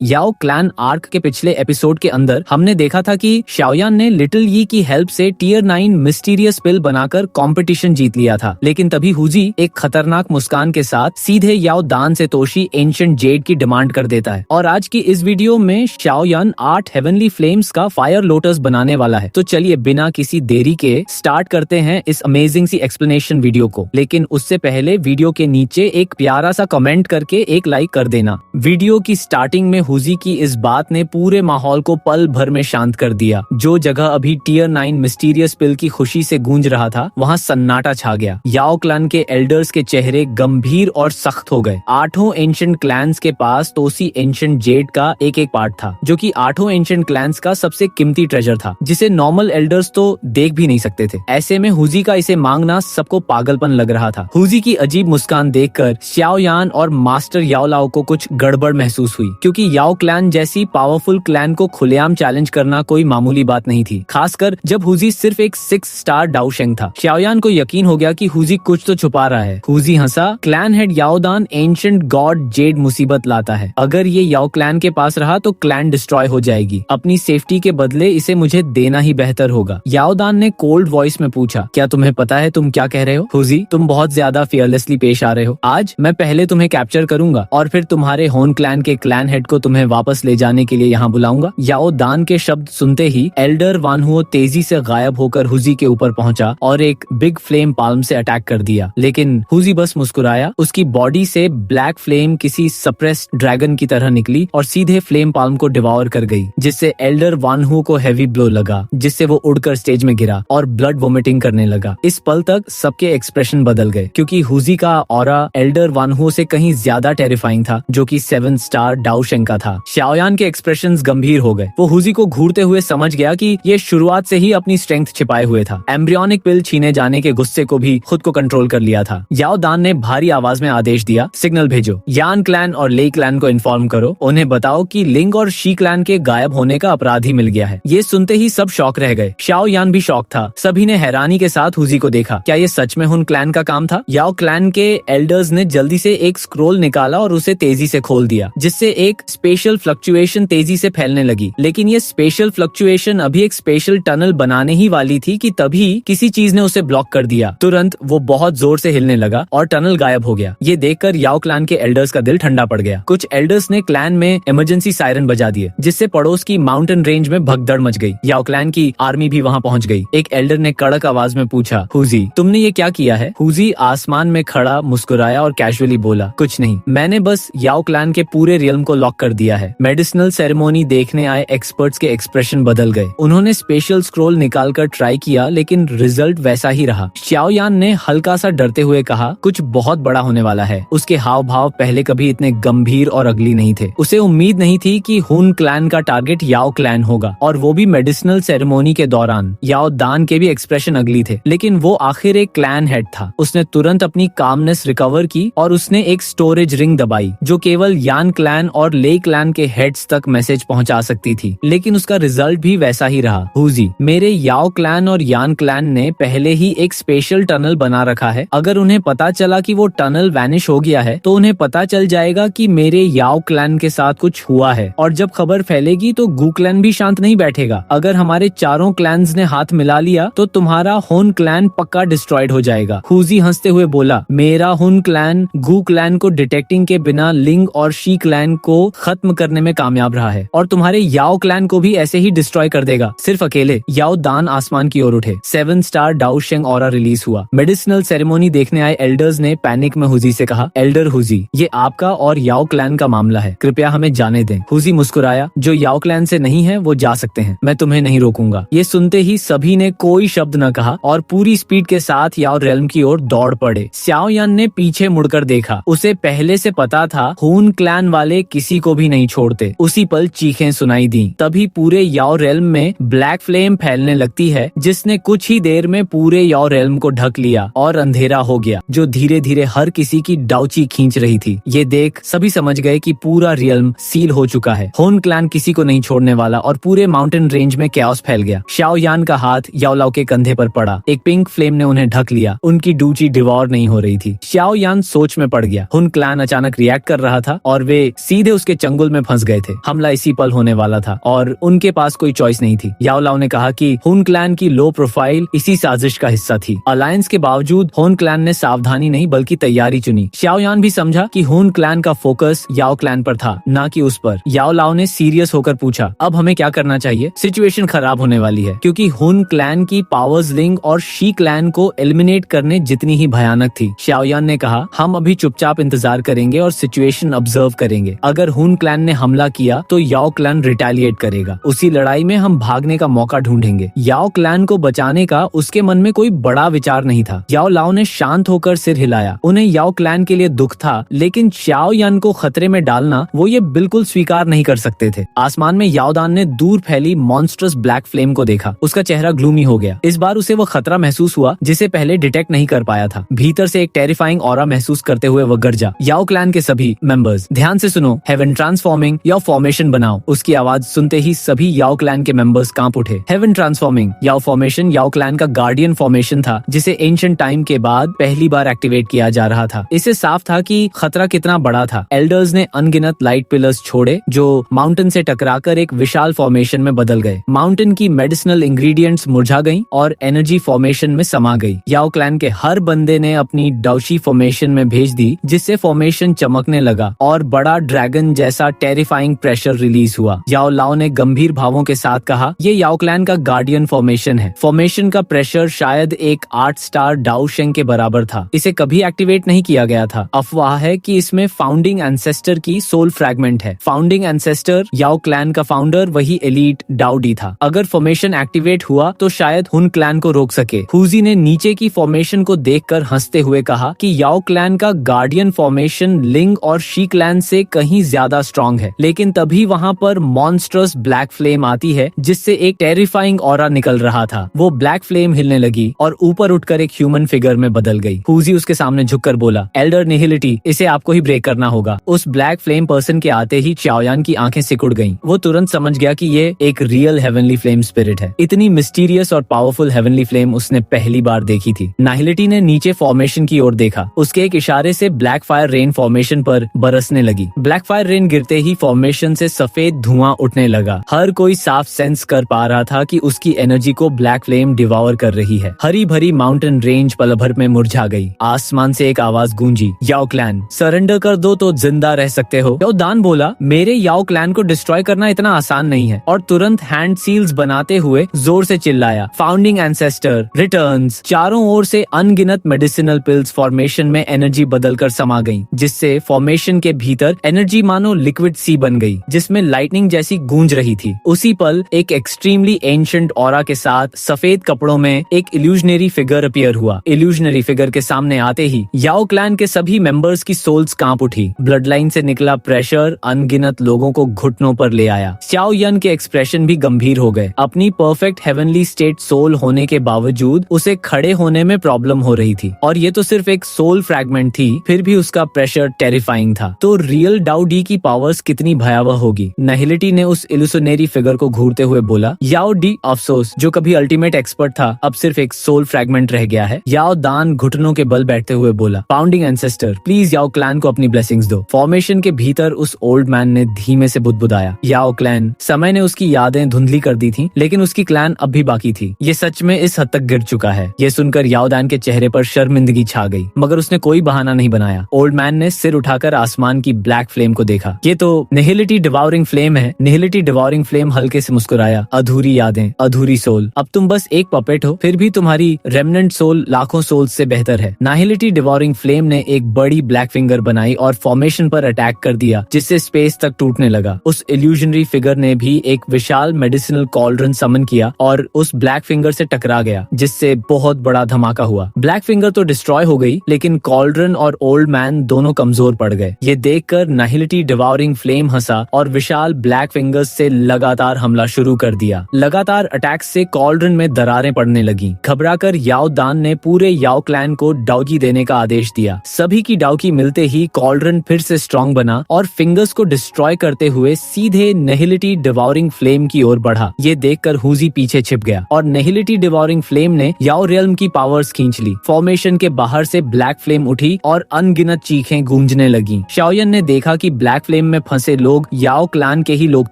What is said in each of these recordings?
याओ clan arc के पिछले एपिसोड के अंदर हमने देखा था कि शाओयान ने लिटिल यी की हेल्प से टियर 9 मिस्टीरियस पिल बनाकर कंपटीशन जीत लिया था, लेकिन तभी हुजी एक खतरनाक मुस्कान के साथ सीधे याओ दान से तोशी एंशिएंट जेड की डिमांड कर देता है। और आज की इस वीडियो में शाओयान 8 हेवनली फ्लेम्स का फायर लोटस बनाने वाला है। तो चलिए बिना किसी देरी के स्टार्ट करते हैं इस अमेजिंग सी एक्सप्लेनेशन वीडियो को। लेकिन उससे पहले वीडियो के नीचे एक प्यारा सा कमेंट करके एक लाइक कर देना। वीडियो की स्टार्टिंग में हुजी की इस बात ने पूरे माहौल को पल भर में शांत कर दिया। जो जगह अभी टियर 9 मिस्टीरियस पिल की खुशी से गूंज रहा था, वहाँ सन्नाटा छा गया। याओ क्लैन के एल्डर्स के चेहरे गंभीर और सख्त हो गए। 8 एंशिएंट क्लैंस के पास तोसी एंशिएंट जेड का एक पार्ट था, जो कि 8 एंशिएंट क्लैंस का सबसे कीमती ट्रेजर था, जिसे नॉर्मल एल्डर्स तो देख भी नहीं सकते थे। ऐसे में हुजी का इसे मांगना सबको पागलपन लग रहा था। हुजी की अजीब मुस्कान देखकर शाओयान और मास्टर याओलाओ को कुछ गड़बड़ महसूस हुई, क्योंकि याओ क्लैन जैसी पावरफुल क्लैन को खुलेआम चैलेंज करना कोई मामूली बात नहीं थी, खासकर जब हुजी सिर्फ एक 6 स्टार डाउशेंग था। शाओयान को यकीन हो गया कि हुजी कुछ तो छुपा रहा है। हुजी हंसा। Clan head Yaodan ancient god jade मुसीबत लाता है। अगर ये याओ क्लैन के पास रहा तो क्लैन डिस्ट्रॉय हो जाएगी। अपनी सेफ्टी के बदले इसे मुझे देना ही बेहतर होगा। याओदान ने कोल्ड वॉइस में पूछा, क्या तुम्हें पता है तुम क्या कह रहे हो? हुजी, तुम बहुत ज्यादा फियरलेसली पेश आ रहे हो। आज मैं पहले तुम्हें कैप्चर करूंगा और फिर तुम्हारे होन क्लैन के क्लैन हेड को तुम्हें वापस ले जाने के लिए यहाँ बुलाऊंगा। याओ दान के शब्द सुनते ही एल्डर वानहुओ तेजी से गायब होकर हुजी के ऊपर पहुंचा और एक बिग फ्लेम पाल्म से अटैक कर दिया। लेकिन हुजी बस मुस्कुराया। उसकी बॉडी से ब्लैक फ्लेम किसी सप्रेस्ड ड्रैगन की तरह निकली और सीधे फ्लेम पाल्म को डिवॉर कर गई, जिससे एल्डर वानहुओ को हैवी ब्लो लगा, जिससे वो उड़कर स्टेज में गिरा और ब्लड वोमिटिंग करने लगा। इस पल तक सबके एक्सप्रेशन बदल गए, क्योंकि हुजी का ऑरा एल्डर वानहुओ से कहीं ज्यादा टेरिफाइंग था, जो कि 7 स्टार डाउशेंग का था। शाओयान के एक्सप्रेशंस गंभीर हो गए। वो हुजी को घूरते हुए समझ गया कि ये शुरुआत से ही अपनी स्ट्रेंथ छिपाए हुए था। एम्ब्रियोनिक पिल छीने जाने के गुस्से को भी खुद को कंट्रोल कर लिया था। याओ दान ने भारी आवाज में आदेश दिया, सिग्नल भेजो। यान क्लैन और ले क्लैन को इन्फॉर्म करो। उन्हें बताओ कि लिंग और शी क्लैन के गायब होने का अपराधी मिल गया है। ये सुनते ही सब शॉक रह गए। शाओयान भी शॉक था। सभी ने हैरानी के साथ हुजी को देखा। क्या ये सच में हुन क्लैन का काम था? याओ क्लैन के एल्डर्स ने जल्दी से एक स्क्रोल निकाला और उसे तेजी से खोल दिया, जिससे एक स्पेशल फ्लक्चुएशन तेजी से फैलने लगी। लेकिन ये स्पेशल फ्लक्चुएशन अभी एक स्पेशल टनल बनाने ही वाली थी कि तभी किसी चीज ने उसे ब्लॉक कर दिया। तुरंत वो बहुत जोर से हिलने लगा और टनल गायब हो गया। ये देखकर याओ क्लैन के एल्डर्स का दिल ठंडा पड़ गया। कुछ एल्डर्स ने क्लैन में इमरजेंसी सायरन बजा दिए, जिससे पड़ोस की माउंटेन रेंज में भगदड़ मच गई। याओ क्लैन की आर्मी भी वहाँ पहुँच गई। एक एल्डर ने कड़क आवाज में पूछा, हुजी, तुमने ये क्या किया है? हुजी आसमान में खड़ा मुस्कुराया और कैजुअली बोला, कुछ नहीं, मैंने बस याओ क्लैन के पूरे रियल्म को लॉक कर दिया है। मेडिसिनल सेरेमोनी देखने आए एक्सपर्ट्स के एक्सप्रेशन बदल गए। उन्होंने स्पेशल स्क्रोल निकालकर ट्राई किया, लेकिन रिजल्ट वैसा ही रहा। शाओयान ने हल्का सा डरते हुए कहा, कुछ बहुत बड़ा होने वाला है। उसके हाव भाव पहले कभी इतने गंभीर और अगली नहीं थे। उसे उम्मीद नहीं थी कि हुन क्लैन का टारगेट याओ क्लैन होगा, और वो भी मेडिसिनल सेरेमोनी के दौरान। याओ दान के भी एक्सप्रेशन अगली थे, लेकिन वो आखिर एक क्लैन हेड था। उसने तुरंत अपनी कामनेस रिकवर की और उसने एक स्टोरेज रिंग दबाई, जो केवल यान क्लैन और ले क्लैन के हेड्स तक मैसेज पहुंचा सकती थी। लेकिन उसका रिजल्ट भी वैसा ही रहा। हुजी, मेरे याओ क्लैन और यान क्लैन ने पहले ही एक स्पेशल टनल बना रखा है। अगर उन्हें पता चला कि वो टनल वैनिश हो गया है, तो उन्हें पता चल जाएगा कि मेरे याओ क्लैन के साथ कुछ हुआ है। और जब खबर फैलेगी तो गू क्लैन भी शांत नहीं बैठेगा। अगर हमारे चारों क्लैन्स ने हाथ मिला लिया तो तुम्हारा होन क्लैन पक्का डिस्ट्रॉयड हो जाएगा। हुजी हंसते हुए बोला, मेरा हुन क्लैन गू क्लैन को डिटेक्टिंग के बिना लिंग और शी क्लैन को खत्म करने में कामयाब रहा है, और तुम्हारे याओ क्लैन को भी ऐसे ही डिस्ट्रॉय कर देगा, सिर्फ अकेले। याओ दान आसमान की ओर उठे। 7 स्टार डाउशेंग ऑरा रिलीज हुआ। मेडिसिनल सेरेमोनी देखने आए एल्डर्स ने पैनिक में हुजी से कहा, एल्डर हुजी, ये आपका और याओ क्लैन का मामला है, कृपया हमें जाने दें। हुजी मुस्कुराया, जो याओ क्लैन से नहीं है वो जा सकते हैं, मैं तुम्हें नहीं रोकूंगा। ये सुनते ही सभी ने कोई शब्द न कहा और पूरी स्पीड के साथ याओ रेल्म की ओर दौड़ पड़े। शाओयान ने पीछे मुड़कर देखा। उसे पहले से पता था हुन क्लैन वाले किसी को भी नहीं छोड़ते। उसी पल चीखें सुनाई दी। तभी पूरे याओ रेल्म में ब्लैक फ्लेम फैलने लगती है, जिसने कुछ ही देर में पूरे याओ रेल्म को ढक लिया और अंधेरा हो गया, जो धीरे धीरे हर किसी की डाउची खींच रही थी। ये देख सभी समझ गए कि पूरा रियल्म सील हो चुका है। होन क्लैन किसी को नहीं छोड़ने वाला और पूरे माउंटेन रेंज में कैओस फैल गया। शाओयान का हाथ याओलाओ के कंधे पर पड़ा। एक पिंक फ्लेम ने उन्हें ढक लिया। उनकी डूची डिवॉर नहीं हो रही थी। शाओयान सोच में पड़ गया। हुन क्लैन अचानक रिएक्ट कर रहा था और वे सीधे उसके चंगुल में फंस गए थे। हमला इसी पल होने वाला था और उनके पास कोई चॉइस नहीं थी। याओ लाओ ने कहा कि हुन क्लैन की लो प्रोफाइल इसी साजिश का हिस्सा थी। अलायंस के बावजूद हुन क्लैन ने सावधानी नहीं बल्कि तैयारी चुनी। शाओयान भी समझा कि हुन क्लैन का फोकस याओ क्लैन पर था, न कि उस पर। याओ लाओ ने सीरियस होकर पूछा, अब हमें क्या करना चाहिए? सिचुएशन खराब होने वाली है, क्योंकि हुन क्लैन की पावर्स लिंग और शी क्लैन को एलिमिनेट करने जितनी ही भयानक थी। शाओयान ने कहा, हम अभी चुपचाप इंतजार करेंगे और सिचुएशन ऑब्जर्व करेंगे। अगर हुन क्लैन ने हमला किया तो याओ क्लैन रिटेलिएट करेगा। उसी लड़ाई में हम भागने का मौका ढूंढेंगे। याओ क्लैन को बचाने का उसके मन में कोई बड़ा विचार नहीं था। याओ लाओ ने शांत होकर सिर हिलाया। उन्हें याओ क्लैन के लिए दुख था, लेकिन शाओयान को खतरे में डालना वो ये बिल्कुल स्वीकार नहीं कर सकते थे। आसमान में याओदान ने दूर फैली मॉन्स्टरस ब्लैक फ्लेम को देखा। उसका चेहरा ग्लूमी हो गया। इस बार उसे वो खतरा महसूस हुआ जिसे पहले डिटेक्ट नहीं कर पाया था। भीतर से एक टेरिफाइंग ऑरा महसूस करते हुए वो गरजा, याओ क्लैन के सभी मेंबर्स ध्यान से सुनो, हेवन ट्रांसफॉर्मिंग या फॉर्मेशन बनाओ। उसकी आवाज सुनते ही सभी याओ क्लैन के मेंबर्स कांप उठे। हेवन ट्रांसफॉर्मिंग याओ फॉर्मेशन याओ क्लैन का गार्डियन फॉर्मेशन था, जिसे एंशिएंट टाइम के बाद पहली बार एक्टिवेट किया जा रहा था। इससे साफ था कि खतरा कितना बड़ा था। एल्डर्स ने अनगिनत लाइट पिलर्स छोड़े जो माउंटेन से टकराकर एक विशाल फॉर्मेशन में बदल गए। माउंटेन की मेडिसिनल इंग्रेडिएंट्स मुरझा गईं और एनर्जी फॉर्मेशन में समा गई। याओ क्लैन के हर बंदे ने अपनी डाउशी फॉर्मेशन में भेज दी, जिससे फॉर्मेशन चमकने लगा और बड़ा ड्रैगन जैसा टेरिफाइंग प्रेशर रिलीज हुआ। याओ लाओ ने गंभीर भावों के साथ कहा, ये याओ क्लैन का गार्डियन फॉर्मेशन है। फॉर्मेशन का प्रेशर शायद एक 8 स्टार डाउशेंग के बराबर था। इसे कभी एक्टिवेट नहीं किया गया था। अफवाह है कि इसमें फाउंडिंग एंसेस्टर की सोल फ्रैगमेंट है। फाउंडिंग एंसेस्टर याओ क्लैन का फाउंडर वही एलीट डाउडी था। अगर फॉर्मेशन एक्टिवेट हुआ तो शायद हुन क्लैन को रोक सके। हुजी ने नीचे की फॉर्मेशन को देखकर हंसते हुए कहा कि याओ क्लैन का गार्डियन फॉर्मेशन लिंग और शी क्लैन से कहीं ज्यादा स्ट्रॉन्ग है। लेकिन तभी वहाँ पर मॉन्स्टरस ब्लैक फ्लेम आती है, जिससे एक टेरिफाइंग ऑरा निकल रहा था। वो ब्लैक फ्लेम हिलने लगी और ऊपर उठकर एक ह्यूमन फिगर में बदल गई। हुजी उसके सामने झुककर बोला, एल्डर निहिलिटी, इसे आपको ही ब्रेक करना होगा। उस ब्लैक फ्लेम पर्सन के आते ही शाओयान की आंखें सिकुड़ गईं। वो तुरंत समझ गया कि ये एक रियल हेवनली फ्लेम स्पिरिट है। इतनी मिस्टीरियस और पावरफुल हेवनली फ्लेम उसने पहली बार देखी थी। नाहिलिटी ने नीचे फॉर्मेशन की ओर देखा। उसके एक इशारे से ब्लैक फायर रेन फॉर्मेशन पर बरसने लगी। ब्लैक फायर रेन गिरते ही फॉर्मेशन से सफेद धुआं उठने लगा। हर कोई साफ सेंस कर पा रहा था कि उसकी एनर्जी को ब्लैक फ्लेम डिवावर कर रही है। हरी भरी माउंटेन रेंज पल भर में मुरझा गई। आसमान से एक आवाज गूंजी, याओ क्लैन, सरेंडर कर दो तो जिंदा रह सकते हो। याओ दान बोला, मेरे याओ क्लैन को डिस्ट्रॉय करना इतना आसान नहीं है, और तुरंत हैंड सील्स बनाते हुए जोर से चिल्लाया, फाउंडिंग एंसेस्टर रिटर्न्स। चारों ओर से अनगिनत मेडिसिनल पिल्स फॉर्मेशन में एनर्जी बदलकर समा गईं, जिससे फॉर्मेशन के भीतर एनर्जी मानो लिक्विड सी बन गई, जिसमें लाइटनिंग जैसी गूंज रही थी। उसी पल एक एक्सट्रीमली एंशिएंट ऑरा के साथ सफेद कपड़ों में एक इल्यूजनरी फिगर अपीयर हुआ। इल्यूजनरी फिगर के सामने आते ही याओ क्लैन के सभी मेंबर्स की सोल्स कांप उठी। ब्लड लाइन से निकला प्रेशर अनगिनत लोगों को घुटनों पर ले आया। शाओयान के एक्सप्रेशन भी गंभीर हो गए। अपनी परफेक्ट हेवनली स्टेट सोल होने के बावजूद उसे खड़े होने में प्रॉब्लम हो रही थी, और ये तो सिर्फ एक सोल फ्रैगमेंट थी, फिर भी उसका प्रेशर टेरिफाइंग था। तो रियल डाउ डी की पावर्स कितनी भयावह होगी। नाहिलिटी ने उस इल्यूशनरी फिगर को घूरते हुए बोला, याओ डी अफसोस, जो कभी अल्टीमेट एक्सपर्ट था अब सिर्फ एक सोल फ्रैगमेंट रह गया है। याओ दान घुटनों के बल बैठते हुए बोला, फाउंडिंग एंसेस्टर, प्लीज याओ क्लैन को अपनी ब्लेसिंग्स दो। फॉर्मेशन के भीतर उस ओल्ड मैन ने धीमे से बुदबुदाया, याओ क्लैन, समय ने उसकी यादें धुंधली कर दी थी, लेकिन उसकी क्लैन अब भी बाकी थी। ये सच में इस हद तक गिर चुका है। ये सुनकर याओ दान के चेहरे पर शर्मिंदगी छा गई, मगर उसने कोई बहाना नहीं बनाया। ओल्ड मैन ने सिर उठाकर आसमान की ब्लैक फ्लेम को देखा। ये तो निहिलिटी डिवाउरिंग फ्लेम है। निहिलिटी डिवाउरिंग फ्लेम हल्के से मुस्कुराया, अधूरी यादें, अधूरी सोल, अब तुम बस एक पपेट हो, फिर भी तुम्हारी रेमनेंट सोल लाखों सोल से बेहतर है। नाहिलिटी डिवाउरिंग फ्लेम ने एक बड़ी ब्लैक फिंगर बनाई और फॉर्मेशन पर अटैक कर दिया, जिससे स्पेस तक टूटने लगा। उस इल्यूजनरी फिगर ने भी एक विशाल मेडिसिनल कॉल्ड्रन समन किया और उस ब्लैक फिंगर से टकरा गया, जिससे बहुत बड़ा धमाका हुआ। ब्लैक फिंगर तो डिस्ट्रॉय हो गई, लेकिन कॉल्ड्रन और ओल्ड मैन दोनों कमजोर पड़ गए। ये देखकर नाहिलिटी डिवाउरिंग फ्लेम हंसा और विशाल ब्लैक फिंगर्स से लगातार हमला शुरू कर दिया। लगातार अटैक्स से कॉल्ड्रन में दरारें पड़ने लगी। घबराकर याओ दान ने पूरे याओ क्लैन को डाउकी देने का आदेश दिया। सभी की डाउकी मिलते ही कॉल्ड्रन फिर से स्ट्रॉन्ग बना और फिंगर्स को डिस्ट्रॉय करते हुए सीधे नाहिलिटी डिवाउरिंग फ्लेम की ओर बढ़ा। ये देखकर हुजी पीछे छिप गया और नाहिलिटी डिवाउरिंग फ्लेम ने याओ रियल्म की पावर्स खींच ली। फॉर्मेशन के बाहर से ब्लैक फ्लेम उठी और अनगिनत चीखें गूंजने लगी। शाओयान ने देखा कि ब्लैक फ्लेम फ्लेम में फंसे लोग याओ क्लैन के ही लोग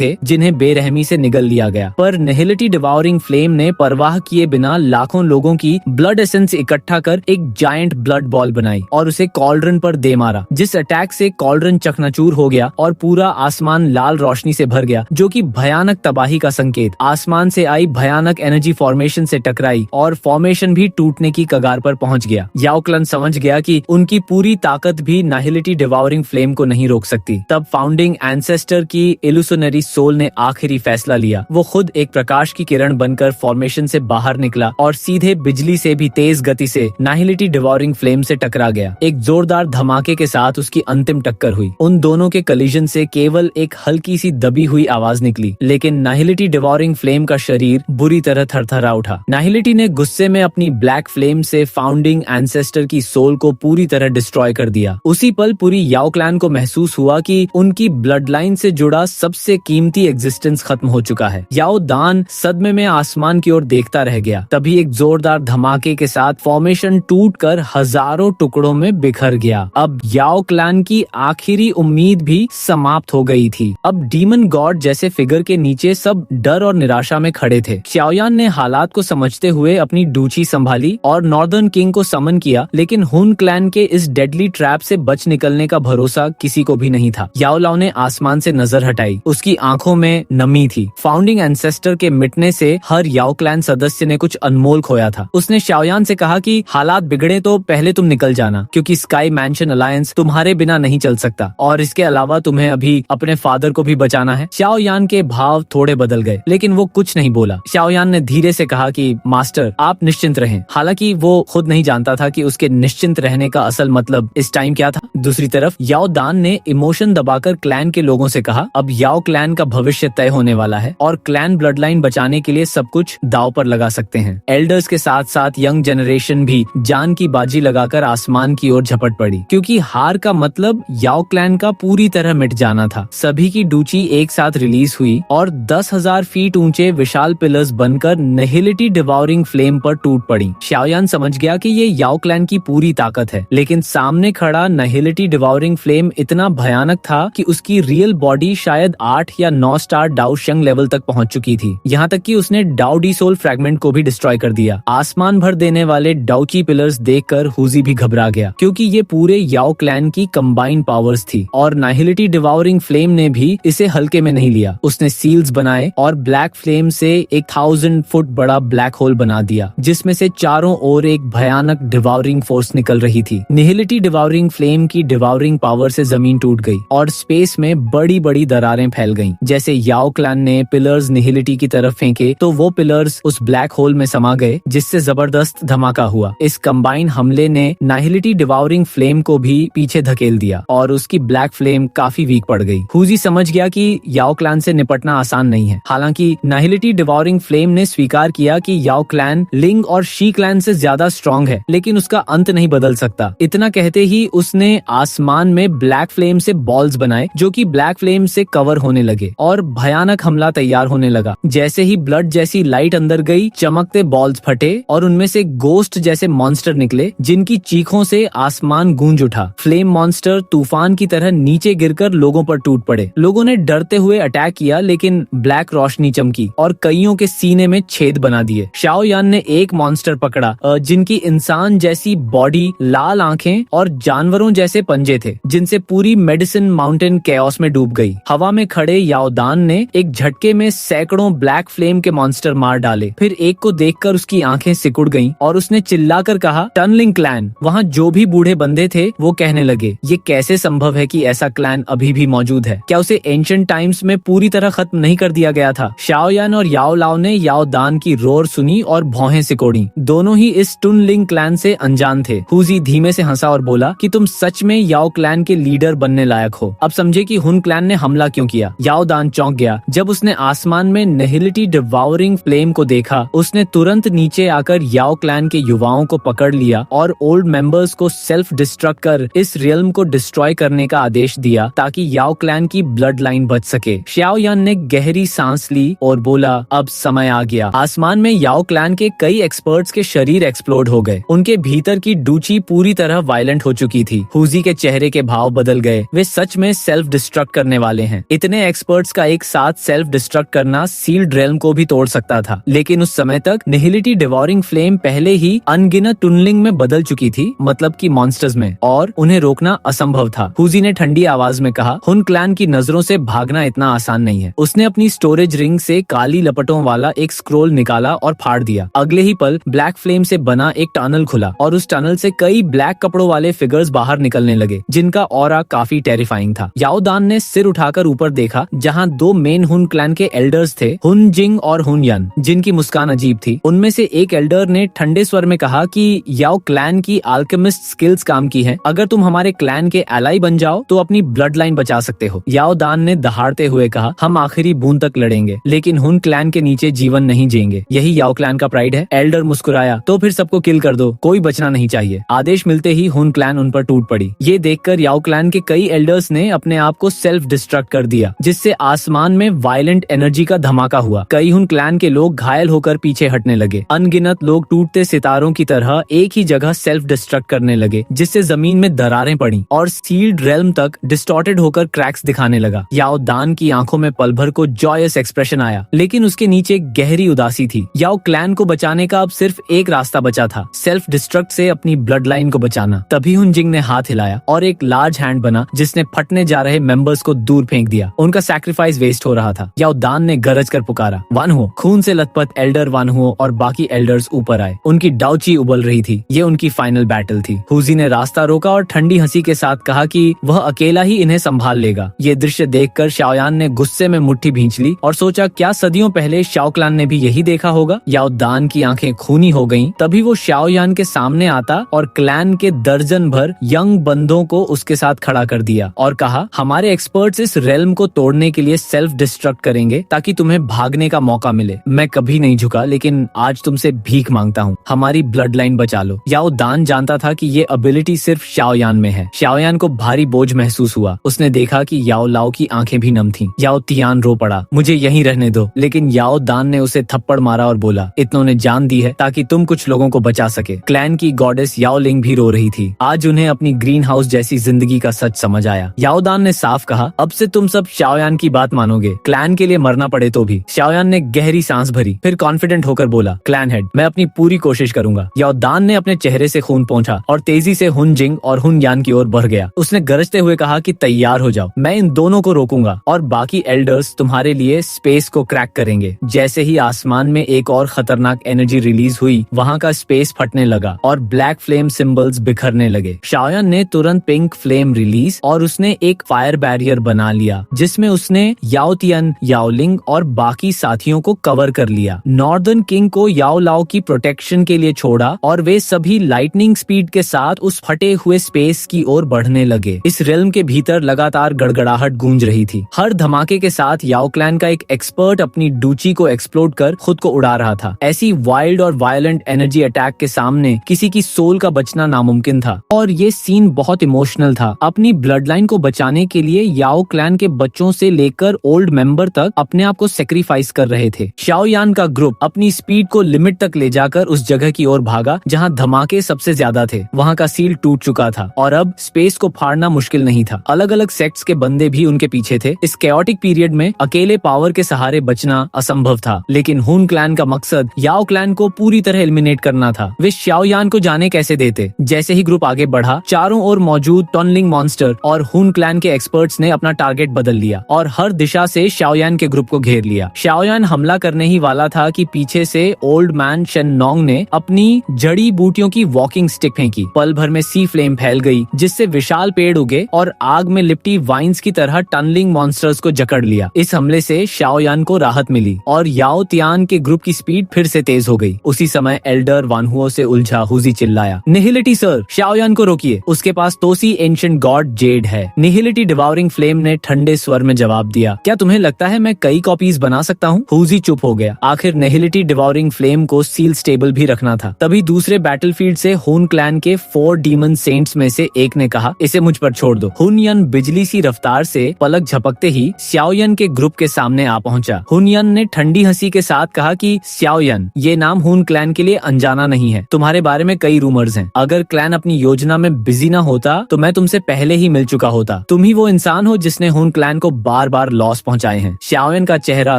थे जिन्हें बेरहमी से निगल लिया गया। पर निहिलिटी डिवॉरिंग फ्लेम ने परवाह किए बिना लाखों लोगों की ब्लड एसेंस इकट्ठा कर एक जायंट ब्लड बॉल बनाई और उसे कॉल्ड्रन पर दे मारा, जिस अटैक से कॉल्ड्रन चकनाचूर हो गया और पूरा आसमान लाल रोशनी से भर गया, जो कि भयानक तबाही का संकेत। आसमान से आई भयानक एनर्जी फॉर्मेशन से टकराई और फॉर्मेशन भी टूटने की कगार पर पहुंच गया। याओ क्लैन समझ गया कि उनकी पूरी ताकत भी निहिलिटी डिवॉरिंग फ्लेम को नहीं रोक सकती। तब फाउंडिंग एंसेस्टर की इल्यूशनरी सोल ने आखिरी फैसला लिया। वो खुद एक प्रकाश की किरण बनकर फॉर्मेशन से बाहर निकला और सीधे बिजली से भी तेज गति से निहिलिटी डिवॉरिंग फ्लेम से टकरा गया। एक जोरदार धमाके के साथ उसकी अंतिम टक्कर हुई। उन दोनों के कलिजन से केवल एक हल्की सी दबी हुई आवाज निकली, लेकिन निहिलिटी डिवॉरिंग फ्लेम का शरीर बुरी तरह थरथरा उठा। निहिलिटी ने गुस्से में अपनी ब्लैक फ्लेम से फाउंडिंग एंसेस्टर की सोल को पूरी तरह डिस्ट्रॉय कर दिया। उसी पल पूरी याओ क्लैन को महसूस हुआ कि उनकी ब्लड लाइन से जुड़ा सबसे कीमती एग्जिस्टेंस खत्म हो चुका है। याओ दान सदमे में आसमान की ओर देखता रह गया। तभी एक जोरदार धमाके के साथ फॉर्मेशन टूटकर हजारों टुकड़ों में बिखर गया। अब याओ क्लैन की आखिरी उम्मीद भी समाप्त हो गई थी। अब डीमन गॉड जैसे फिगर के नीचे सब डर और निराशा में खड़े थे। शाओयान ने हालात को समझते हुए अपनी डूची संभाली और नॉर्दर्न किंग को समन किया, लेकिन हुन क्लैन के इस डेडली ट्रैप से बच निकलने का भरोसा किसी को भी नहीं था। याओ लाओ ने आसमान से नजर हटाई। उसकी आंखों में नमी थी। फाउंडिंग एंसेस्टर के मिटने से हर याओ क्लैन सदस्य ने कुछ अनमोल खोया था। उसने शाओयान से कहा कि हालात बिगड़े तो पहले तुम निकल जाना, क्योंकि स्काई मैंशन अलायंस तुम्हारे बिना नहीं चल सकता, और इसके अलावा तुम्हें अभी अपने फादर को भी बचाना है। शाओयान के भाव थोड़े बदल गए, लेकिन वो कुछ नहीं बोला। शाओयान ने धीरे से कहा कि मास्टर, आप निश्चिंत रहें। हालांकि वो खुद नहीं जानता था कि उसके निश्चिंत रहने का असल मतलब इस टाइम क्या था। दूसरी तरफ याओ दान ने इमोशन दबाकर क्लैन के लोगों से कहा, अब याओ क्लैन का भविष्य तय होने वाला है और क्लैन ब्लड लाइन बचाने के लिए सब कुछ दांव पर लगा सकते हैं। एल्डर्स के साथ साथ यंग जनरेशन भी जान की बाजी लगाकर आसमान की ओर झपट पड़ी, क्योंकि हार का मतलब याओ क्लैन का पूरी तरह मिट जाना था। सभी की डूची एक साथ रिलीज हुई और 10,000 फीट ऊंचे विशाल पिलर्स बनकर निहिलिटी डिवॉरिंग फ्लेम पर टूट पड़ी। शाओयान समझ गया कि ये याओ क्लैन की पूरी ताकत है, लेकिन सामने खड़ा निहिलिटी डिवॉरिंग फ्लेम इतना भयानक था कि उसकी रियल बॉडी शायद 8 या 9 स्टार डाउ शंग लेवल तक पहुंच चुकी थी। यहाँ तक कि उसने डाउ डी सोल फ्रैगमेंट को भी डिस्ट्रॉय कर दिया। आसमान भर देने वाले डाउची पिलर्स देखकर हुजी भी घबरा गया, क्योंकि ये पूरे याओ क्लैन की कंबाइंड पावर्स थी और निहिलिटी डिवॉरिंग फ्लेम ने भी इसे हल्के में नहीं लिया। उसने सील्स बनाए और ब्लैक फ्लेम से एक 1000 फुट बड़ा ब्लैक होल बना दिया, जिसमें से चारों ओर एक भयानक डिवॉरिंग फोर्स निकल रही थी। निहिलिटी डिवॉरिंग फ्लेम की डिवॉरिंग पावर से जमीन टूट गई और स्पेस में बड़ी बड़ी दरारें फैल गईं। जैसे याओ क्लैन ने पिलर्स निहिलिटी की तरफ फेंके तो वो पिलर्स उस ब्लैक होल में समा गए, जिससे जबरदस्त धमाका हुआ। इस कंबाइन हमले ने निहिलिटी डिवॉरिंग फ्लेम को भी पीछे धकेल दिया और उसकी ब्लैक फ्लेम काफी वीक पड़ गई। हुजी समझ गया कि याओ क्लैन से निपटना आसान नहीं है। हालांकि निहिलिटी डिवॉरिंग फ्लेम ने स्वीकार किया कि याओ क्लैन लिंग और शी क्लैन से ज्यादा स्ट्रॉन्ग है, लेकिन उसका अंत नहीं बदल सकता। इतना कहते ही उसने आसमान में ब्लैक फ्लेम से बॉल्स बनाए, जो कि ब्लैक फ्लेम से कवर होने लगे और भयानक हमला तैयार होने लगा। जैसे ही ब्लड जैसी लाइट अंदर गई, चमकते बॉल्स फटे और उनमें से गोस्ट जैसे मॉन्स्टर निकले, जिनकी चीखों से आसमान गूंज उठा। फ्लेम मॉन्स्टर तूफान की तरह नीचे गिरकर लोगों पर टूट पड़े। लोगों ने डरते हुए अटैक किया, लेकिन ब्लैक रोशनी चमकी और कईयों के सीने में छेद बना दिए। शाओयान ने एक मॉन्स्टर पकड़ा जिनकी इंसान जैसी बॉडी, लाल आंखें और जानवरों जैसे पंजे थे, जिनसे पूरी मेडिसिन माउंटेन कैओस में डूब गई। हवा में खड़े याओदान ने एक झटके में सैकड़ों ब्लैक फ्लेम के मॉन्स्टर मार डाले। फिर एक को देखकर उसकी आंखें सिकुड़ गईं और उसने चिल्लाकर कहा, टनलिंग क्लैन। वहाँ जो भी बूढ़े बंदे थे वो कहने लगे, ये कैसे संभव है कि ऐसा क्लैन अभी भी मौजूद है? क्या उसे एंशिएंट टाइम्स में पूरी तरह खत्म नहीं कर दिया गया था? शाओयान और याओ लाओ ने याओदान की रोर सुनी और भौहें सिकोड़ी। दोनों ही इस टुनलिंग क्लैन से अनजान थे। हुजी धीमे से हंसा और बोला कि तुम सच में याओ क्लैन के लीडर बनने लायक हो। अब समझे कि हुन क्लैन ने हमला क्यों किया। याओदान चौंक गया जब उसने आसमान में निहिलिटी डिवॉरिंग फ्लेम को देखा। उसने तुरंत नीचे आकर याओ क्लैन के युवाओं को पकड़ लिया और ओल्ड मेंबर्स को सेल्फ डिस्ट्रक्ट कर इस रियल्म को डिस्ट्रॉय करने का आदेश दिया, ताकि याओ क्लैन की ब्लड लाइन बच सके। शाओयान ने गहरी सांस ली और बोला, अब समय आ गया। आसमान में याओ क्लैन के कई एक्सपर्ट्स के शरीर एक्सप्लोड हो गए। उनके भीतर की डूची पूरी तरह वायलेंट हो चुकी थी। हुजी के चेहरे के भाव बदल गए। वे सच में में सेल्फ डिस्ट्रक्ट करने वाले हैं। इतने एक्सपर्ट्स का एक साथ सेल्फ डिस्ट्रक्ट करना सील्ड रेल्म को भी तोड़ सकता था, लेकिन उस समय तक निहिलिटी डिवोरिंग फ्लेम पहले ही अनगिनत टनलिंग में बदल चुकी थी, मतलब कि मॉन्स्टर्स में, और उन्हें रोकना असंभव था। हुजी ने ठंडी आवाज में कहा, हुन क्लैन की नजरों से भागना इतना आसान नहीं है। उसने अपनी स्टोरेज रिंग से काली लपटों वाला एक स्क्रोल निकाला और फाड़ दिया। अगले ही पल ब्लैक फ्लेम से बना एक टनल खुला और उस टनल से कई ब्लैक कपड़ों वाले फिगर्स बाहर निकलने लगे, जिनका ऑरा काफी टेरिफाइंग था। याओ दान ने सिर उठाकर ऊपर देखा, जहाँ दो मेन हुन क्लैन के एल्डर्स थे, हुन जिंग और हुन यन, जिनकी मुस्कान अजीब थी। उनमें से एक एल्डर ने ठंडे स्वर में कहा कि याओ क्लैन की अल्केमिस्ट स्किल्स काम की हैं। अगर तुम हमारे क्लैन के एलाई बन जाओ तो अपनी ब्लड लाइन बचा सकते हो। याओ दान ने दहाड़ते हुए कहा, हम आखिरी बूंद तक लड़ेंगे, लेकिन हुन क्लैन के नीचे जीवन नहीं जिएंगे। यही याओ क्लैन का प्राइड है। एल्डर मुस्कुराया, तो फिर सबको किल कर दो, कोई बचना नहीं चाहिए। आदेश मिलते ही हुन क्लैन उन पर टूट पड़ी। ये देखकर याओ क्लैन के कई एल्डर्स ने अपने आप को सेल्फ डिस्ट्रक्ट कर दिया, जिससे आसमान में वायलेंट एनर्जी का धमाका हुआ। कई हुन क्लैन के लोग घायल होकर पीछे हटने लगे। अनगिनत लोग टूटते सितारों की तरह एक ही जगह सेल्फ डिस्ट्रक्ट करने लगे, जिससे जमीन में दरारें पड़ी और सील्ड रेल्म तक डिस्टॉर्टेड होकर क्रैक्स दिखाने लगा। याओ दान की आंखों में पल भर को जॉयस एक्सप्रेशन आया, लेकिन उसके नीचे गहरी उदासी थी। याओ क्लैन को बचाने का अब सिर्फ एक रास्ता बचा था, सेल्फ डिस्ट्रक्ट से अपनी ब्लड लाइन को बचाना। तभी हुन जिंग ने हाथ हिलाया और एक लार्ज हैंड बना, जिसने फटने जा रहे मेंबर्स को दूर फेंक दिया। उनका सैक्रिफाइस वेस्ट हो रहा था। याओ दान ने गरज कर पुकारा, वन हो। खून से लथपथ एल्डर वन हो और बाकी एल्डर्स ऊपर आए। उनकी डाउची उबल रही थी। ये उनकी फाइनल बैटल थी। हुजी ने रास्ता रोका और ठंडी हंसी के साथ कहा कि वह अकेला ही इन्हें संभाल लेगा। ये दृश्य देखकर शाओयान ने गुस्से में मुट्ठी भींच ली और सोचा, क्या सदियों पहले शाओ क्लैन ने भी यही देखा होगा। याओ दान की आंखें खूनी हो गईं। तभी वो शाओयान के सामने आता और क्लैन के दर्जन भर यंग बंदों को उसके साथ खड़ा कर दिया और कहा, हमारे एक्सपर्ट्स इस रेल्म को तोड़ने के लिए सेल्फ डिस्ट्रक्ट करेंगे ताकि तुम्हें भागने का मौका मिले। मैं कभी नहीं झुका, लेकिन आज तुमसे भीख मांगता हूँ, हमारी ब्लड लाइन बचा लो। याओ दान जानता था कि ये एबिलिटी सिर्फ शाओयान में है। शाओयान को भारी बोझ महसूस हुआ। उसने देखा कि याओ लाओ की आंखें भी नम थीं। याओ तियान रो पड़ा, मुझे यहीं रहने दो। लेकिन याओ दान ने उसे थप्पड़ मारा और बोला, इतनों ने जान दी है ताकि तुम कुछ लोगों को बचा सके। क्लैन की गॉडेस याओ लिंग भी रो रही थी। आज उन्हें अपनी ग्रीन हाउस जैसी जिंदगी का सच समझ आया। याओ दान ने साफ कहा, अब से तुम सब शाओयान की बात मानोगे, क्लैन के लिए मरना पड़े तो भी। शाओयान ने गहरी सांस भरी, फिर कॉन्फिडेंट होकर बोला, क्लैन हेड, मैं अपनी पूरी कोशिश करूंगा। याओ दान ने अपने चेहरे से खून पोंछा और तेजी से हुन जिंग और हुन यान की ओर बढ़ गया। उसने गरजते हुए कहा कि तैयार हो जाओ, मैं इन दोनों को रोकूंगा और बाकी एल्डर्स तुम्हारे लिए स्पेस को क्रैक करेंगे। जैसे ही आसमान में एक और खतरनाक एनर्जी रिलीज हुई, वहाँ का स्पेस फटने लगा और ब्लैक फ्लेम सिंबल्स बिखरने लगे। शाओयान ने तुरंत पिंक फ्लेम रिलीज और उसने एक फायर बैरियर बना लिया, जिसमें उसने याओ तियन, याओ लिंग और बाकी साथियों को कवर कर लिया। नॉर्दर्न किंग को याओ लाओ की प्रोटेक्शन के लिए छोड़ा और वे सभी लाइटनिंग स्पीड के साथ उस फटे हुए स्पेस की ओर बढ़ने लगे। इस रेल्म के भीतर लगातार गड़गड़ाहट गूंज रही थी। हर धमाके के साथ याओ क्लैन का एक एक्सपर्ट अपनी डूची को एक्सप्लोड कर खुद को उड़ा रहा था। ऐसी वाइल्ड और वायलेंट एनर्जी अटैक के सामने किसी की सोल का बचना नामुमकिन था और ये सीन बहुत इमोशनल था। अपनी ब्लड लाइन को बचाने के लिए याओ क्लैन के बच्चों से लेकर ओल्ड मेंबर तक अपने आप को सेक्रीफाइस कर रहे थे। शाओयान का ग्रुप अपनी स्पीड को लिमिट तक ले जाकर उस जगह की ओर भागा जहां धमाके सबसे ज्यादा थे। वहां का सील टूट चुका था और अब स्पेस को फाड़ना मुश्किल नहीं था। अलग अलग सेक्ट्स के बंदे भी उनके पीछे थे। इस कैओटिक पीरियड में अकेले पावर के सहारे बचना असंभव था, लेकिन हुन क्लैन का मकसद याओ क्लैन को पूरी तरह एलिमिनेट करना था। वे शाओयान को जाने कैसे देते। जैसे ही ग्रुप आगे बढ़ा, चारों ओर मौजूद टनलिंग मॉन्स्टर और हुन क्लैन के एक्सपर्ट्स ने अपना टारगेट बदल लिया और हर दिशा से शाओयान के ग्रुप को घेर लिया। शाओयान हमला करने ही वाला था कि पीछे से ओल्ड मैन शेननोंग ने अपनी जड़ी बूटियों की वॉकिंग स्टिक फेंकी। पल भर में सी फ्लेम फैल गई, जिससे विशाल पेड़ उगे और आग में लिपटी वाइन्स की तरह टनलिंग मॉन्स्टर्स को जकड़ लिया। इस हमले से शाओयान को राहत मिली और याओ तियान के ग्रुप की स्पीड फिर से तेज हो गई। उसी समय एल्डर वानहुओ से उलझा हुजी चिल्लाया, निहिलिटी सर, शाओयान को रोकिए, उसके पास तोसी एंशिएंट गॉड जेड है। निहिलिटी डिवाउरिंग फ्लेम ने ठंडे स्वर में जवाब दिया, क्या तुम्हें लगता है मैं कई कॉपीज बना सकता हूँ? हुजी चुप हो गया। आखिर निहिलिटी डिवाउरिंग फ्लेम को सील स्टेबल भी रखना था। तभी दूसरे बैटलफील्ड से हुन क्लैन के 4 डीमन सेंट्स में से एक ने कहा, इसे मुझ पर छोड़ दो। हुन यन बिजली सी रफ्तार से पलक झपकते ही शाओयान के ग्रुप के सामने आ पहुंचा। हुन यन ने ठंडी हंसी के साथ कहा कि शाओयान, ये नाम हुन क्लैन के लिए अनजाना नहीं है। तुम्हारे बारे में कई रूमर्स हैं। अगर क्लैन अपनी योजना में बिजी ना होता तो मैं तुमसे पहले ही मिल चुका होता। तुम ही वो इंसान हो जिसने हुन क्लैन को बार बार लॉस पहुंचाए हैं। शाओयन का चेहरा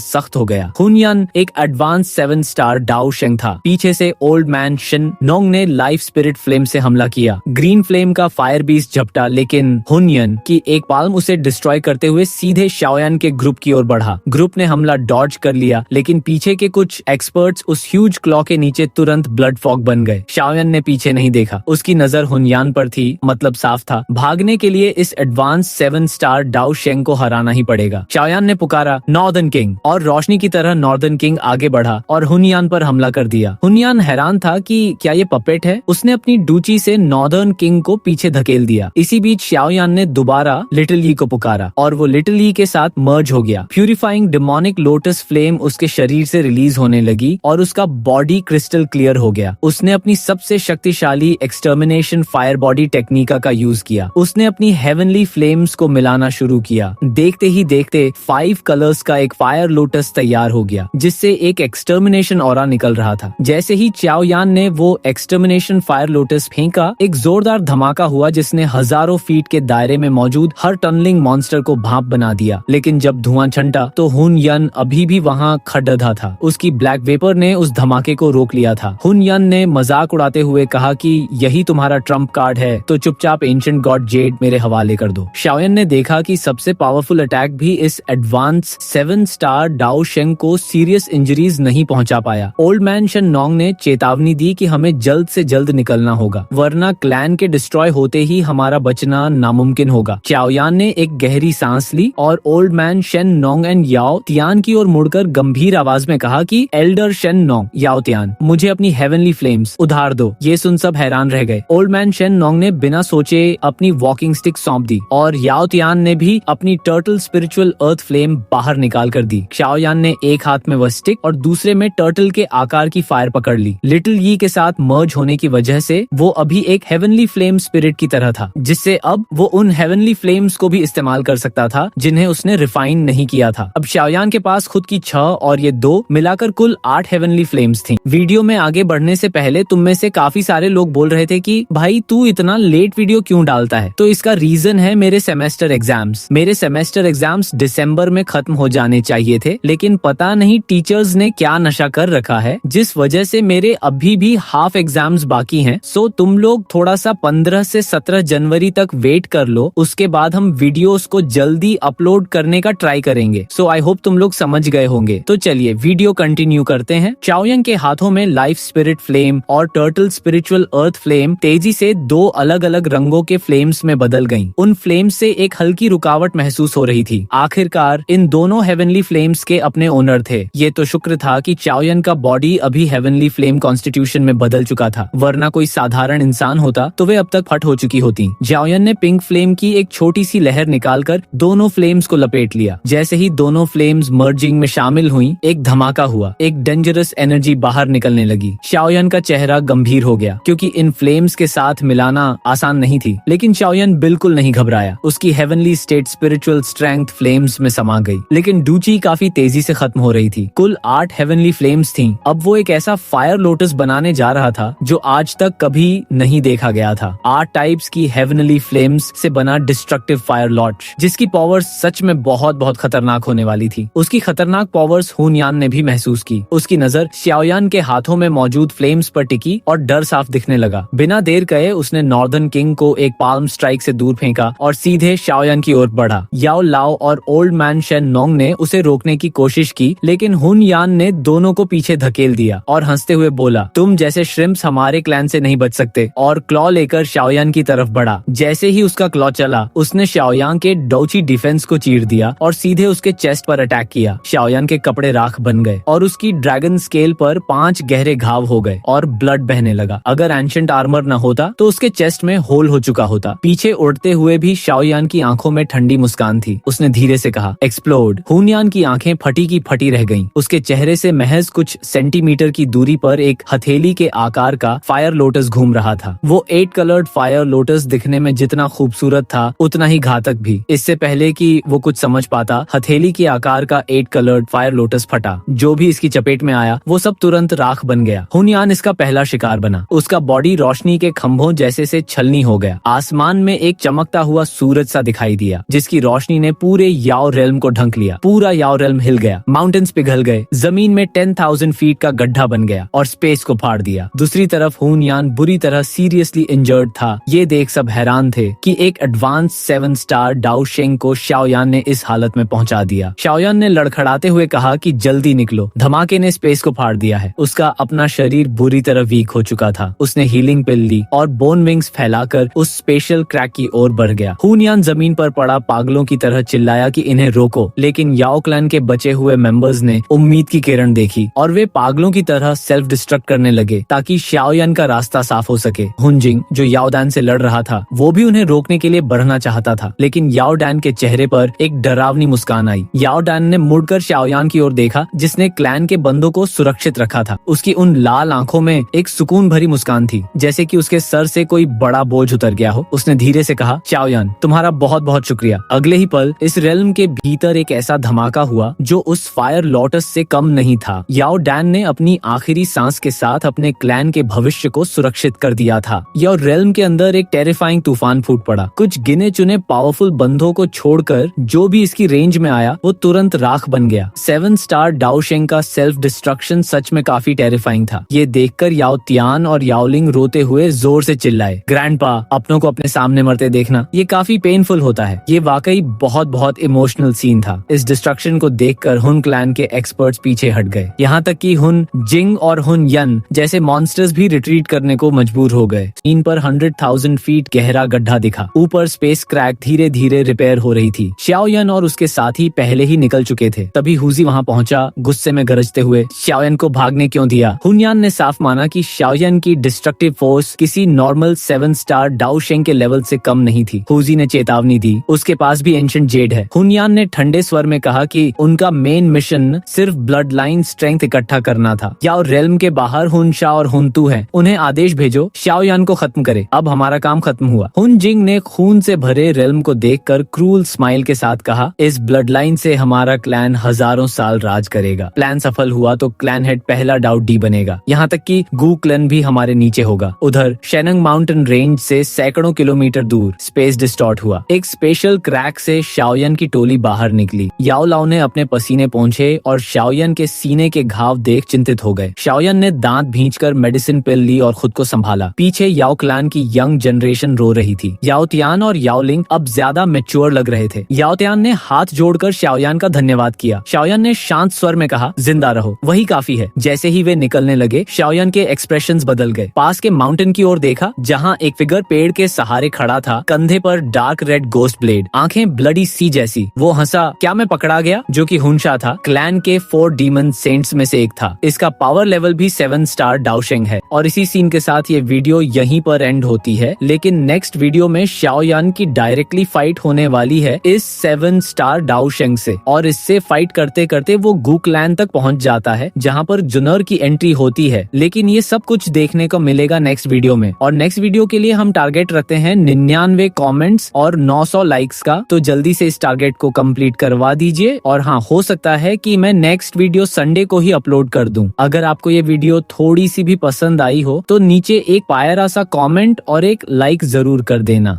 सख्त हो गया। हुनयान एक एडवांस 7 स्टार डाओ शेंग था। पीछे से ओल्ड मैन शिन नोंग ने लाइफ स्पिरिट फ्लेम से हमला किया। ग्रीन फ्लेम का फायर बीस्ट झपटा, लेकिन हुनयन की एक पाल्म उसे डिस्ट्रॉय करते हुए सीधे शाओयान के ग्रुप की ओर बढ़ा। ग्रुप ने हमला डॉज कर लिया, लेकिन पीछे के कुछ एक्सपर्ट्स उस ह्यूज क्लॉ के नीचे तुरंत ब्लड फॉग बन गए। शाओयान ने पीछे नहीं देखा, उसकी नजर हुनयान पर थी। मतलब साफ था, भागने के लिए इस एडवांस 7 स्टार डाओ शेंग को हराना ही पड़ेगा। शाओयान ने पुकारा नॉर्दर्न किंग, और रोशनी की तरह नॉर्दर्न किंग आगे बढ़ा और हुनयान पर हमला कर दिया। हुनयान हैरान था कि क्या ये पपेट है। उसने अपनी डूची से नॉर्दर्न किंग को पीछे धकेल दिया। इसी बीच शाओयान ने दोबारा लिटिल यी को पुकारा और वो लिटिल यी के साथ मर्ज हो गया। प्यूरिफाइंग डिमोनिक लोटस फ्लेम उसके शरीर से रिलीज होने लगी और उसका बॉडी क्रिस्टल क्लियर हो गया। उसने अपनी सबसे शक्तिशाली एक्सटर्मिनेशन फायर बॉडी टेक्निका का यूज किया। उसने अपनी हेवनली फ्लेम्स को मिलाना शुरू किया। देखते ही देखते 5 कलर्स का एक फायर लोटस तैयार हो गया, जिससे एक एक्सटर्मिनेशन ऑरा निकल रहा था। जैसे ही चाओयान ने वो एक्सटर्मिनेशन फायर लोटस फेंका, एक जोरदार धमाका हुआ जिसने हजारों फीट के दायरे में मौजूद हर टनलिंग मॉन्स्टर को भाप बना दिया। लेकिन जब धुआं छंटा तो हुनयन अभी भी वहाँ खड़ा था। उसकी ब्लैक वेपर ने उस धमाके को रोक लिया था। हुनयन ने मजाक उड़ाते हुए कहा कि यही तुम्हारा ट्रम्प कार्ड है, तो चुपचाप एंशिएंट गॉड जेड मेरे हवाले कर दो। शाओयान ने देखा कि सबसे पावरफुल अटैक भी इस एडवांस 7 स्टार डाओ शेंग को सीरियस इंजरीज नहीं पहुंचा पाया। ओल्ड मैन शन नोंग ने चेतावनी दी कि हमें जल्द से जल्द निकलना होगा, वरना क्लैन के डिस्ट्रॉय होते ही हमारा बचना नामुमकिन होगा। चाओयान ने एक गहरी सांस ली और old man Shen Nong and Yao Tian की ओर मुड़कर गंभीर आवाज में कहा कि एल्डर शेन नोंग, याओ तियान, मुझे अपनी हेवनली फ्लेम्स उधार दो। ये सुन सब हैरान रह गए। ओल्ड मैन शेन नोंग ने बिना सोचे अपनी वॉकिंग स्टिक सौंप दी और याओ तियान ने भी अपनी टर्टल स्पिरिचुअल अर्थ फ्लेम बाहर निकाल कर दी। शाओयान ने एक हाथ में वह स्टिक और दूसरे में टर्टल के आकार की फायर पकड़ ली। लिटिल यी के साथ मर्ज होने की वजह से वो अभी एक हेवनली फ्लेम स्पिरिट की तरह था, जिससे अब वो उन हेवनली फ्लेम्स को भी इस्तेमाल कर सकता था जिन्हें उसने रिफाइन नहीं किया था। अब शाओयान के पास खुद की 6 और ये 2 मिलाकर कुल 8 हेवनली फ्लेम्स थी। वीडियो में आगे बढ़ने से पहले तुम में से काफी सारे लोग बोल रहे थे कि भाई तू इतना लेट वीडियो क्यों डालता है, तो इसका रीजन है मेरे सेमेस्टर एग्जाम्स। मेरे सेमेस्टर एग्जाम्स दिसंबर में खत्म हो जाने चाहिए थे, लेकिन पता नहीं टीचर्स ने क्या नशा कर रखा है, जिस वजह से मेरे अभी भी हाफ एग्जाम्स बाकी हैं। सो तुम लोग थोड़ा सा 15 से 17 जनवरी तक वेट कर लो, उसके बाद हम वीडियोस को जल्दी अपलोड करने का ट्राई करेंगे। सो आई होप तुम लोग समझ गए होंगे। तो चलिए वीडियो कंटिन्यू करते हैं। चाओयान के हाथों में लाइफ स्पिरिट फ्लेम और टर्टल स्पिरिचुअल अर्थ फ्लेम तेजी से 2 अलग अलग रंगों के फ्लेम्स में बदल गईं। उन फ्लेम्स से एक हल्की रुकावट महसूस हो रही थी। आखिरकार इन दोनों हेवनली फ्लेम्स के अपने ओनर थे। ये तो शुक्र था कि चाओयान का बॉडी अभी हेवनली फ्लेम कॉन्स्टिट्यूशन में बदल चुका था, वरना कोई साधारण इंसान होता तो वे अब तक फट हो चुकी होती। चाओयान ने पिंक फ्लेम की एक छोटी सी लहर निकालकर दोनों फ्लेम्स को लपेट लिया। जैसे ही दोनों फ्लेम्स मर्जिंग में शामिल हुई, एक धमाका हुआ। एक डेंजरस एनर्जी बाहर निकलने लगी। चाओयान का चेहरा गंभीर हो गया, क्योंकि इन फ्लेम्स के साथ मिलाना आसान नहीं थी। लेकिन चाओयान बिल्कुल नहीं घबराया। उसकी heavenly state spiritual strength flames में समा गई। लेकिन डूची काफी तेजी से खत्म हो रही थी। कुल 8 हेवनली फ्लेम्स थीं। अब वो एक ऐसा फायर लोटस बनाने जा रहा था जो आज तक कभी नहीं देखा गया था। 8 टाइप्स की हेवनली फ्लेम्स से बना डिस्ट्रक्टिव फायर लॉर्च, जिसकी पावर्स सच में बहुत बहुत खतरनाक होने वाली थी। उसकी खतरनाक पावर्स हुनयान ने भी महसूस की। उसकी नजर शाओयान के हाथों में मौजूद फ्लेम्स पर टिकी और डर साफ दिखने लगा। बिना देर कहे उसने नॉर्दर्न किंग को एक पाल्म स्ट्राइक से दूर फेंका और सीधे शाओयान की ओर बढ़ा। याओ लाओ और ओल्ड मैन शेन नोंग ने उसे रोकने की कोशिश की, लेकिन हुनयान ने दोनों को पीछे धकेल दिया और हंसते हुए बोला, तुम जैसे श्रिम्प्स हमारे क्लैन से नहीं बच सकते, और क्लॉ लेकर शाओयान की तरफ बढ़ा। जैसे ही उसका क्लॉ चला, उसने शाओयान के डोची डिफेंस को चीर दिया और सीधे उसके चेस्ट पर अटैक किया। शाओयान के कपड़े राख बन गए और उसकी ड्रैगन स्केल पर 5 गहरे घाव हो गए और ब्लड बहने लगा। अगर एंशिएंट आर्मर न होता तो उसके चेस्ट में होल हो चुका होता। पीछे उड़ते हुए भी शाओयान की आंखों में ठंडी मुस्कान थी। उसने धीरे से कहा, एक्सप्लोड। हुनयान की आंखें फटी की फटी रह गईं। उसके चेहरे से महज कुछ सेंटीमीटर की दूरी पर एक हथेली के आकार का फायर लोटस घूम रहा था। वो 8 कलर्ड फायर लोटस दिखने में जितना खूबसूरत था, उतना ही घातक भी। इससे पहले कि वो कुछ समझ पाता, हथेली के आकार का 8 कलर्ड फायर लोटस फटा। जो भी इसकी चपेट में आया वो सब तुरंत राख बन गया। हुनयान इसका पहला शिकार बना। उसका बॉडी रोशनी के खंभों जैसे से छलनी हो गया। आसमान में एक चमकता हुआ हुआ सूरज सा दिखाई दिया, जिसकी रोशनी ने पूरे याओ रेल्म को ढंक लिया। पूरा याओ रेल्म हिल गया, माउंटेन्स पिघल गए, जमीन में 10,000 फीट का गड्ढा बन गया और स्पेस को फाड़ दिया। दूसरी तरफ हुन यान बुरी तरह सीरियसली इंजर्ड था। ये देख सब हैरान थे कि एक एडवांस 7 स्टार डाउ शेंग को शाओयान ने इस हालत में पहुंचा दिया। शाओयान ने लड़खड़ाते हुए कहा कि जल्दी निकलो, धमाके ने स्पेस को फाड़ दिया है। उसका अपना शरीर बुरी तरह वीक हो चुका था। उसने हीलिंग पिल ली और बोन विंग्स फैलाकर उस स्पेशल क्रैक की ओर बढ़ गया। हुन यान जमीन पर पड़ा पागलों की तरह चिल्लाया कि इन्हें रोको, लेकिन याओ क्लैन के बचे हुए मेंबर्स ने उम्मीद की किरण देखी और वे पागलों की तरह सेल्फ डिस्ट्रक्ट करने लगे ताकि शाओयान का रास्ता साफ हो सके। हुन जिंग जो याओ डैन से लड़ रहा था, वो भी उन्हें रोकने के लिए बढ़ना चाहता था, लेकिन याओ डैन के चेहरे पर एक डरावनी मुस्कान आई। याओ डैन ने मुड़कर शाओयान की ओर देखा, जिसने क्लैन के बंदों को सुरक्षित रखा था। उसकी उन लाल आंखों में एक सुकून भरी मुस्कान थी, जैसे कि उसके सर से कोई बड़ा बोझ उतर गया हो। उसने धीरे से कहा, शाओयान, तुम्हारा बहुत बहुत शुक्रिया। अगले ही पल इस रेल्म के भीतर एक ऐसा धमाका हुआ जो उस फायर लोटस से कम नहीं था। याओ डैन ने अपनी आखिरी सांस के साथ अपने क्लैन के भविष्य को सुरक्षित कर दिया था। याओ रेल्म के अंदर एक टेरिफाइंग तूफान फूट पड़ा। कुछ गिने चुने पावरफुल बंदों को छोड़कर जो भी इसकी रेंज में आया वो तुरंत राख बन गया। 7 स्टार डाउ शेंग का सेल्फ डिस्ट्रक्शन सच में काफी टेरिफाइंग था। ये देखकर याओ तियान और याओलिंग रोते हुए जोर से चिल्लाए, ग्रैंडपा, अपनों को अपने सामने मरते देखना ये काफी पेनफुल होता है। ये वाकई बहुत बहुत इमोशनल सीन था। इस डिस्ट्रक्शन को देखकर हुन क्लैन के एक्सपर्ट्स पीछे हट गए। यहाँ तक कि हुन जिंग और हुन यन जैसे मॉन्स्टर्स भी रिट्रीट करने को मजबूर हो गए। इन पर 100,000 फीट गहरा गड्ढा दिखा। ऊपर स्पेस क्रैक धीरे धीरे रिपेयर हो रही थी। शाओयान और उसके साथी पहले ही निकल चुके थे। तभी हुजी वहाँ पहुंचा, गुस्से में गरजते हुए, शाओयान को भागने क्यों दिया? हुनयान ने साफ माना कि शाओयान की डिस्ट्रक्टिव फोर्स किसी नॉर्मल 7 स्टार डाउ शेंग के लेवल से कम नहीं थी। हुजी ने चेतावनी दी, उसके पास भी एंशिएंट जेड है। हुनयान ने ठंडे स्वर में कहा कि उनका मेन मिशन सिर्फ ब्लड लाइन स्ट्रेंथ इकट्ठा करना था। याओ रेल्म के बाहर हुनशा और हुनतू हैं, उन्हें आदेश भेजो शाओयान को खत्म करे। अब हमारा काम खत्म हुआ। हुन जिंग ने खून से भरे रेल्म को देखकर क्रूल स्माइल के साथ कहा, इस ब्लड लाइन से हमारा क्लैन हजारों साल राज करेगा। प्लान सफल हुआ तो क्लैन हेड पहला डाउ डी बनेगा, यहाँ तक कि गू क्लैन भी हमारे नीचे होगा। उधर शेनंग माउंटेन रेंज से सैकड़ों किलोमीटर दूर स्पेस डिस्टॉर्ट हुआ। एक स्पेशल क्रैक से शाओयान की टोली बाहर निकली। याओ लाओ ने अपने पसीने पोंछे और शाओयान के सीने के घाव देख चिंतित हो गए। शाओयान ने दांत भींचकर मेडिसिन पिल ली और खुद को संभाला। पीछे याओ क्लैन की यंग जनरेशन रो रही थी। याओ तियान और याओ लिंग अब ज्यादा मैच्योर लग रहे थे। याओ तियान ने हाथ जोड़कर शाओयान का धन्यवाद किया। शाओयान ने शांत स्वर में कहा, जिंदा रहो, वही काफी है। जैसे ही वे निकलने लगे, शाओयान के एक्सप्रेशंस बदल गए। पास के माउंटेन की ओर देखा, जहाँ एक फिगर पेड़ के सहारे खड़ा था, कंधे पर डार्क रेड गोस्ट ब्लेड, आंखें ब्लडी सी जैसी। वो हंसा, क्या मैं पकड़ा गया? जो कि हुनशा था, क्लैन के 4 डीमन सेंट्स में से एक था। इसका पावर लेवल भी 7 स्टार डाउशेंग है। और इसी सीन के साथ ये वीडियो यहीं पर एंड होती है, लेकिन नेक्स्ट वीडियो में शाओयान की डायरेक्टली फाइट होने वाली है इस 7 स्टार डाउशेंग से, और इससे फाइट करते करते वो गू क्लैन तक पहुंच जाता है, जहां पर जुनर की एंट्री होती है। लेकिन ये सब कुछ देखने को मिलेगा नेक्स्ट वीडियो में, और नेक्स्ट वीडियो के लिए हम टारगेट रखते हैं 99 कमेंट्स और 900 लाइक्स का। तो जल्दी से इस टारगेट को कंप्लीट करवा दीजिए। और हाँ, हो सकता है कि मैं नेक्स्ट वीडियो संडे को ही अपलोड कर दूं। अगर आपको ये वीडियो थोड़ी सी भी पसंद आई हो तो नीचे एक प्यारा सा कमेंट और एक लाइक जरूर कर देना।